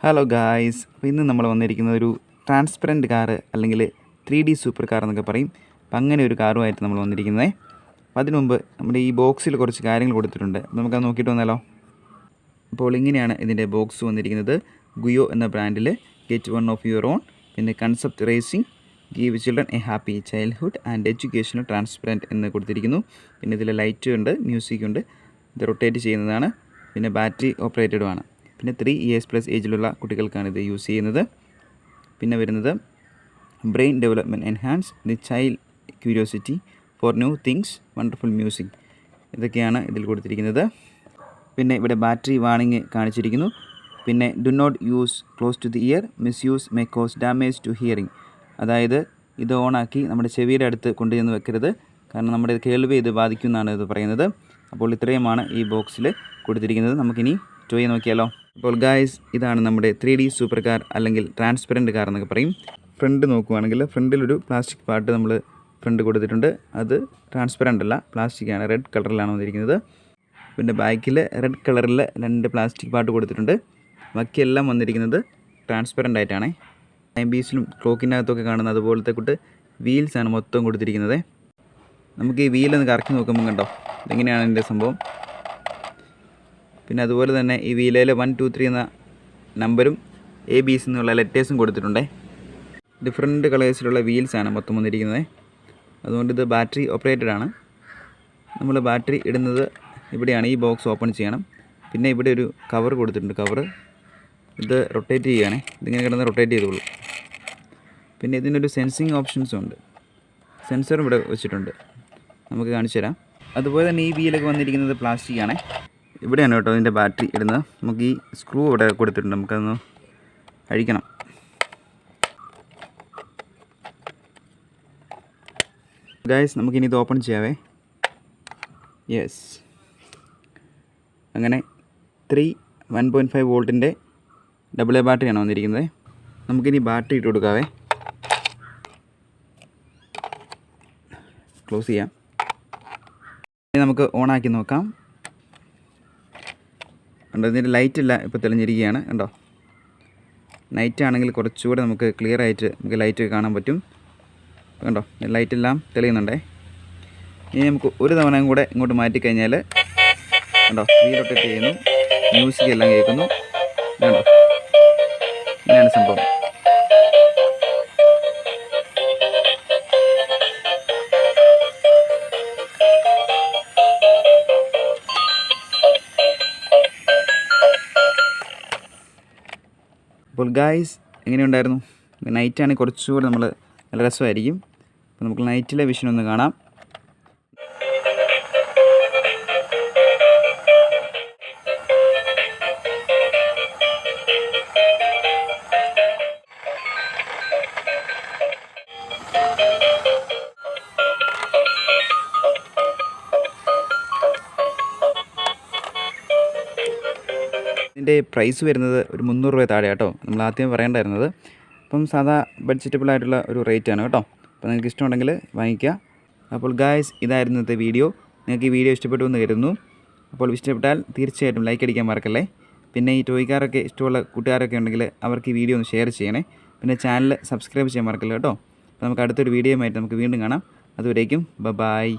Hello guys, അപ്പോൾ ഇന്ന് നമ്മൾ വന്നിരിക്കുന്നത് ഒരു ട്രാൻസ്പെറൻറ്റ് കാറ് അല്ലെങ്കിൽ 3D സൂപ്പർ കാർ എന്നൊക്കെ പറയും. അപ്പം അങ്ങനെ ഒരു കാറുമായിട്ട് നമ്മൾ വന്നിരിക്കുന്നത്. അപ്പോൾ അതിനു മുമ്പ് നമ്മുടെ ഈ ബോക്സിൽ കുറച്ച് കാര്യങ്ങൾ കൊടുത്തിട്ടുണ്ട്. നമുക്കത് നോക്കിയിട്ട് വന്നാലോ. അപ്പോൾ ഇങ്ങനെയാണ് ഇതിൻ്റെ ബോക്സ് വന്നിരിക്കുന്നത്. ഗുയോ എന്ന ബ്രാൻഡിൽ get one of your own, പിന്നെ concept racing, give children a happy childhood and educational transparent എന്ന് കൊടുത്തിരിക്കുന്നു. പിന്നെ ഇതിൽ ലൈറ്റ് ഉണ്ട്, മ്യൂസിക് ഉണ്ട്, ഇത് റൊട്ടേറ്റ് ചെയ്യുന്നതാണ്, പിന്നെ ബാറ്ററി ഓപ്പറേറ്റഡുമാണ്. പിന്നെ 3 years പ്ലസ് ഏജിലുള്ള കുട്ടികൾക്കാണ് ഇത് യൂസ് ചെയ്യുന്നത്. പിന്നെ വരുന്നത് brain development enhance the child curiosity for new things wonderful music, ഇതൊക്കെയാണ് ഇതിൽ കൊടുത്തിരിക്കുന്നത്. പിന്നെ ഇവിടെ ബാറ്ററി വാർണിംഗ് കാണിച്ചിരിക്കുന്നു. പിന്നെ do not use close to the ear, misuse may cause damage to hearing, അതായത് ഇത് ഓണാക്കി നമ്മുടെ ചെവിയുടെ അടുത്ത് കൊണ്ടുചെന്ന് വെക്കരുത്, കാരണം നമ്മുടെ കേൾവി ഇത് ബാധിക്കുമെന്നാണ് ഇത് പറയുന്നത്. അപ്പോൾ ഇത്രയുമാണ് ഈ ബോക്സിൽ കൊടുത്തിരിക്കുന്നത്. നമുക്കിനി ടോയ് നോക്കിയാലോ. അപ്പോൾ ഗായ്സ്, ഇതാണ് നമ്മുടെ 3D സൂപ്പർ കാർ അല്ലെങ്കിൽ ട്രാൻസ്പെറൻറ്റ് കാർ എന്നൊക്കെ പറയും. ഫ്രണ്ട് നോക്കുവാണെങ്കിൽ ഫ്രണ്ടിലൊരു പ്ലാസ്റ്റിക് പാർട്ട് നമ്മൾ ഫ്രണ്ട് കൊടുത്തിട്ടുണ്ട്. അത് ട്രാൻസ്പെറൻ്റ് അല്ല, പ്ലാസ്റ്റിക്കാണ്, റെഡ് കളറിലാണ് വന്നിരിക്കുന്നത്. പിന്നെ ബാക്കിൽ റെഡ് കളറിൽ 2 പ്ലാസ്റ്റിക് പാർട്ട് കൊടുത്തിട്ടുണ്ട്. ബാക്കിയെല്ലാം വന്നിരിക്കുന്നത് ട്രാൻസ്പെറൻ്റ് ആയിട്ടാണ്. ടൈം പീസിലും ക്ലോക്കിനകത്തൊക്കെ കാണുന്ന അതുപോലത്തെ കൂട്ട് വീൽസാണ് മൊത്തം കൊടുത്തിരിക്കുന്നത്. നമുക്ക് ഈ വീലൊന്ന് കറക്കി നോക്കുമ്പോൾ കണ്ടോ ഇതെങ്ങനെയാണ് ഇതിൻ്റെ സംഭവം. പിന്നെ അതുപോലെ തന്നെ ഈ വീലയിൽ 1, 2, 3 എന്ന നമ്പരും ABS എന്നുള്ള ലെറ്റേഴ്സും കൊടുത്തിട്ടുണ്ട്. ഡിഫറെൻറ്റ് കളേഴ്സിലുള്ള വീൽസാണ് മൊത്തം വന്നിരിക്കുന്നത്. അതുകൊണ്ട് ഇത് ബാറ്ററി ഓപ്പറേറ്റഡ് ആണ്. നമ്മൾ ബാറ്ററി ഇടുന്നത് ഇവിടെയാണ്. ഈ ബോക്സ് ഓപ്പൺ ചെയ്യണം. പിന്നെ ഇവിടെ ഒരു കവർ കൊടുത്തിട്ടുണ്ട്. കവർ ഇത് റൊട്ടേറ്റ് ചെയ്യുകയാണേ, ഇതിങ്ങനെ കിടന്ന് റൊട്ടേറ്റ് ചെയ്തോളൂ. പിന്നെ ഇതിനൊരു സെൻസിങ് ഓപ്ഷൻസും ഉണ്ട്. സെൻസറും ഇവിടെ വെച്ചിട്ടുണ്ട്, നമുക്ക് കാണിച്ചു തരാം. അതുപോലെ തന്നെ ഈ വീലൊക്കെ വന്നിരിക്കുന്നത് പ്ലാസ്റ്റിക്കാണ്. ഇവിടെയാണ് കേട്ടോ ഇതിൻ്റെ ബാറ്ററി ഇടുന്നത്. നമുക്ക് ഈ സ്ക്രൂ ഇവിടെ കൊടുത്തിട്ടുണ്ട്, നമുക്കതൊന്ന് അഴിക്കണം. ഗൈസ്, നമുക്കിനി ഇത് ഓപ്പൺ ചെയ്യാവേ. യെസ്, അങ്ങനെ 1.5 വോൾട്ടിൻ്റെ AA ബാറ്ററിയാണ് വന്നിരിക്കുന്നത്. നമുക്കിനി ബാറ്ററി ഇട്ട് കൊടുക്കാവേ. ക്ലോസ് ചെയ്യാം. ഇനി നമുക്ക് ഓണാക്കി നോക്കാം. കണ്ടോ, ഇതിൻ്റെ ലൈറ്റില്ല, ഇപ്പോൾ തെളിഞ്ഞിരിക്കുകയാണ്. കണ്ടോ, നൈറ്റ് ആണെങ്കിൽ കുറച്ചുകൂടെ നമുക്ക് ക്ലിയർ ആയിട്ട് നമുക്ക് ലൈറ്റ് കാണാൻ പറ്റും. കണ്ടോ, ലൈറ്റെല്ലാം തെളിയുന്നുണ്ടേ. ഇനി നമുക്ക് ഒരു തവണയും കൂടെ ഇങ്ങോട്ട് മാറ്റിക്കഴിഞ്ഞാൽ കണ്ടോ വീൽ റൊട്ടേറ്റ് ചെയ്യുന്നു, മ്യൂസിക് എല്ലാം കേൾക്കുന്നു. കണ്ടോ, ഇങ്ങനെയാണ് സംഭവം. അപ്പോൾ ഗായ്സ്, എങ്ങനെയുണ്ടായിരുന്നു? നൈറ്റാണെങ്കിൽ കുറച്ചുകൂടി നമ്മൾ നല്ല രസമായിരിക്കും. അപ്പോൾ നമുക്ക് നൈറ്റിലെ വിഷൻ ഒന്ന് കാണാം. ഇതിൻ്റെ പ്രൈസ് വരുന്നത് ഒരു 300 രൂപ താഴെ കേട്ടോ, നമ്മൾ ആദ്യം പറയേണ്ടായിരുന്നത്. അപ്പം സാധാ ബഡ്ജറ്റബിൾ ആയിട്ടുള്ള ഒരു റേറ്റാണ് കേട്ടോ. അപ്പോൾ നിങ്ങൾക്ക് ഇഷ്ടമുണ്ടെങ്കിൽ വാങ്ങിക്കുക. അപ്പോൾ ഗായ്സ്, ഇതായിരുന്നു ഇന്നത്തെ വീഡിയോ. നിങ്ങൾക്ക് ഈ വീഡിയോ ഇഷ്ടപ്പെട്ടു എന്ന് കരുതുന്നു. അപ്പോൾ ഇഷ്ടപ്പെട്ടാൽ തീർച്ചയായിട്ടും ലൈക്ക് അടിക്കാൻ മറക്കല്ലേ. പിന്നെ ഈ ടോയ് കാറൊക്കെ ഇഷ്ടമുള്ള കൂട്ടുകാരൊക്കെ ഉണ്ടെങ്കിൽ അവർക്ക് ഈ വീഡിയോ ഒന്ന് ഷെയർ ചെയ്യണേ. പിന്നെ ചാനൽ സബ്സ്ക്രൈബ് ചെയ്യാൻ മറക്കല്ലേ കേട്ടോ. അപ്പോൾ നമുക്ക് അടുത്തൊരു വീഡിയോയുമായിട്ട് നമുക്ക് വീണ്ടും കാണാം. അതുവരേക്കും ബൈ.